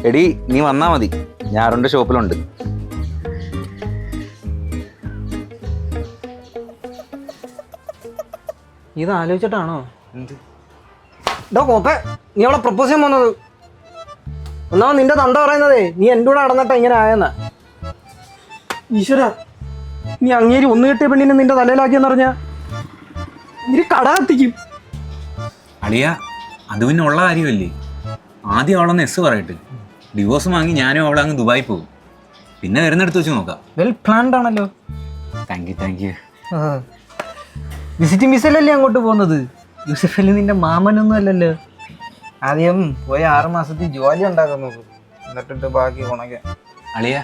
എടി നീ വന്നാ മതി, ഞാൻ അരുണിന്റെ ഷോപ്പിലുണ്ട്. ഇത് ആലോചിച്ചിട്ടാണോ? കോപ്പേ, നീ അവളെ പ്രപ്പോസ് ചെയ്യാൻ വന്നത്? ഒന്നാമത് നിന്റെ തന്ത പറയുന്നതേ നീ എൻ്റെ കൂടെ നടന്നിട്ടാ ഇങ്ങനെ ആയെന്നാ. ഈശ്വര, നീ അങ്ങേരി ഒന്ന് കിട്ടിയ പെണ്ണിനെ നിന്റെ തലയിലാക്കിയെന്ന് പറഞ്ഞാ നീ കട കത്തിക്കും. അളിയ, അത് പിന്നെ ഉള്ള കാര്യമല്ലേ. ആദ്യം അവളൊന്ന് എസ് പറയട്ടെ, ഡിവോഴ്സ് വാങ്ങി ഞാനും അവളെ അങ്ങ് ദുബായി പോകും. പിന്നെ വരുന്നിടത്ത് വെച്ച് നോക്കാം. വെൽ പ്ലാൻഡ് ആണല്ലോ. Thank you. വിസിറ്റിംഗ് വിസയിലല്ലേ അങ്ങോട്ട് പോകുന്നത്? യൂസഫ് അലി നിന്റെ മാമനൊന്നും അല്ലല്ലോ. ആദ്യം പോയ 6 മാസത്തിൽ ജോലി ഉണ്ടാക്കാൻ നോക്കും, എന്നിട്ടിട്ട് ബാക്കി ഉണക്കാൻ. അളിയ,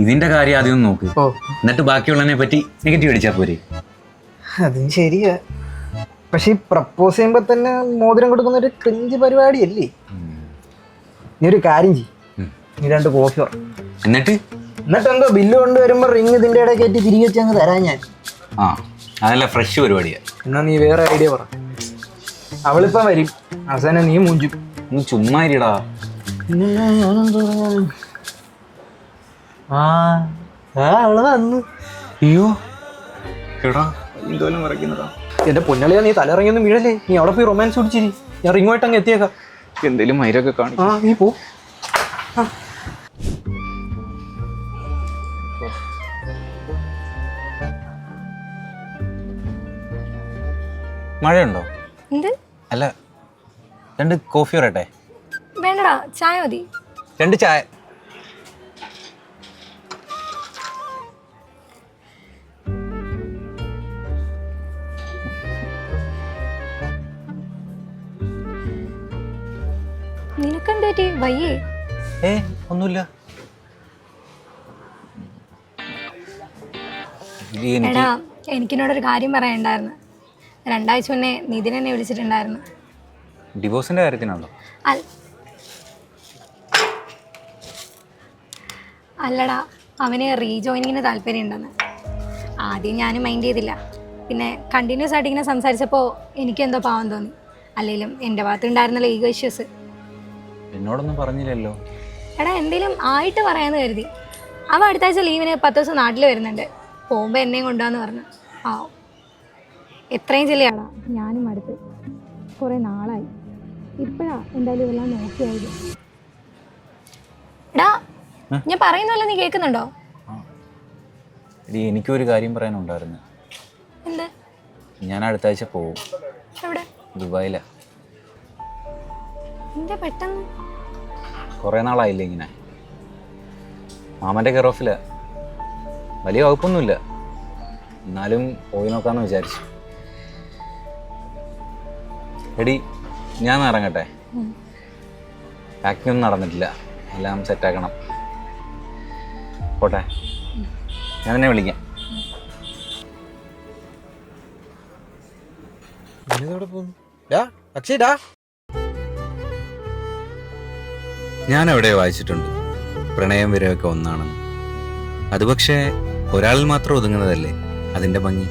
ഇതിന്റെ കാര്യം ആദ്യം ഒന്ന് നോക്ക്, എന്നിട്ട് ബാക്കിയുള്ളതിനെ പറ്റി നെഗറ്റീവ് അടിച്ചാ പോരെ. അതും ശരിയാ, പക്ഷെ ഈ പ്രപ്പോസ് ചെയ്യുമ്പോ തന്നെ മോതിരം കൊടുക്കുന്ന ഒരു ക്രിഞ്ച് പരിപാടിയല്ലേ. നീ ഒരു കാര്യം ചെയ്യ്, നീ 2 കോഫി എന്നിട്ട് എന്തോ ബില്ല് കൊണ്ടുവരുമ്പോ റിങ് ഇതിന്റെ ഇടയിൽ കയറ്റി തിരികെ വെച്ച് അങ്ങ് തരാൻ ഞാൻ. ആ, അതല്ല ഫ്രഷ് പരിപാടിയാ. എന്നാ നീ വേറെ ഐഡിയ പറ. അവളിപ്പം വരും, അവസാനം നീ മൂഞ്ചും. നീ ചുമ്മാ ഇരിടാ. അവള് വന്നു. അയ്യോ എടാ, എന്തോലും മറക്കുന്നതാ. എന്റെ പൊന്നളിയാ, നീ തലയിറങ്ങിയൊന്നും വീഴല്ലേ. നീ അവിടെ പോയി റൊമാൻസ് പിടിച്ചിരി, ഞാൻ റിങ്ങുമായിട്ട് അങ്ങ് എത്തിയേക്കാം. എന്തേലും മൈരൊക്കെ കാണും. നീ പോ. മഴയുണ്ടോ? എന്ത്? അല്ല, 2 കോഫി പറയട്ടെ? വേണ്ടടാ, ചായ മതി. 2 ചായ. നിനക്കെന്ത് പറ്റി? വയ്യേ? ഒന്നുമില്ല. എടാ, എനിക്കിന്നോടൊരു കാര്യം പറയാനുണ്ടായിരുന്നു. 2 ആഴ്ച മുന്നേ നിതിൻ എന്നെ വിളിച്ചിട്ടുണ്ടായിരുന്നു. ഡിവോഴ്സിന്റെ കാര്യത്തിനാണോ? അല്ലടാ, അവന് റീജോയിനിങ്ങിന് താല്പര്യം ഉണ്ടെന്ന്. ആദ്യം ഞാനും മൈൻഡ് ചെയ്തില്ല. പിന്നെ കണ്ടിന്യൂസ് ആയിട്ട് ഇങ്ങനെ സംസാരിച്ചപ്പോൾ എനിക്കെന്തോ പാവം തോന്നി. അല്ലെങ്കിലും എൻ്റെ ഭാഗത്തുണ്ടായിരുന്നല്ലോ ഈഗോ ഇഷ്യൂസ്. എന്നോടൊന്നും പറഞ്ഞില്ലല്ലോ. എടാ, എന്തെങ്കിലും ആയിട്ട് പറയാമെന്ന് കരുതി. അവ അടുത്ത ആഴ്ച ലീവിന് 10 ദിവസം നാട്ടിൽ വരുന്നുണ്ട്. പോകുമ്പോൾ എന്നെയും കൊണ്ടുപോകാന്ന് പറഞ്ഞു. എത്രയും ചെല്ലിയാടാ, ഞാനും അടുത്ത് കുറേ നാളായി. ഇപ്പോഴാ എന്തായാലും ഇതെല്ലാം നോക്കിയായത്. എടാ, ഞാൻ പറയുന്നല്ലോ, നീ കേൾക്കുന്നുണ്ടോ? എനിക്കൊരു കാര്യം പറയാനുണ്ടായിരുന്നു. എന്ത്? ഞാൻ അടുത്ത ആഴ്ച പോവും. എവിടെ? ദുബായിലാ. എന്താ പെട്ടെന്ന്? കുറേ നാളായില്ലേ ഇങ്ങനെ. മാമൻ്റെ കെയർ ഓഫിലാ. വലിയ വകുപ്പൊന്നുമില്ല, എന്നാലും പോയി നോക്കാമെന്ന് വിചാരിച്ചു. എടി, ഞാൻ ഇറങ്ങട്ടെ. പാക്കിംഗ് ഒന്നും നടന്നിട്ടില്ല, എല്ലാം സെറ്റാക്കണം. പോട്ടെ, ഞാൻ തന്നെ വിളിക്കാം. ഞാൻ എവിടെയോ വായിച്ചിട്ടുണ്ട്, പ്രണയം വിരവൊക്കെ ഒന്നാണെന്ന്. അത് പക്ഷേ ഒരാളിൽ മാത്രം ഒതുങ്ങുന്നതല്ലേ അതിൻ്റെ ഭംഗി.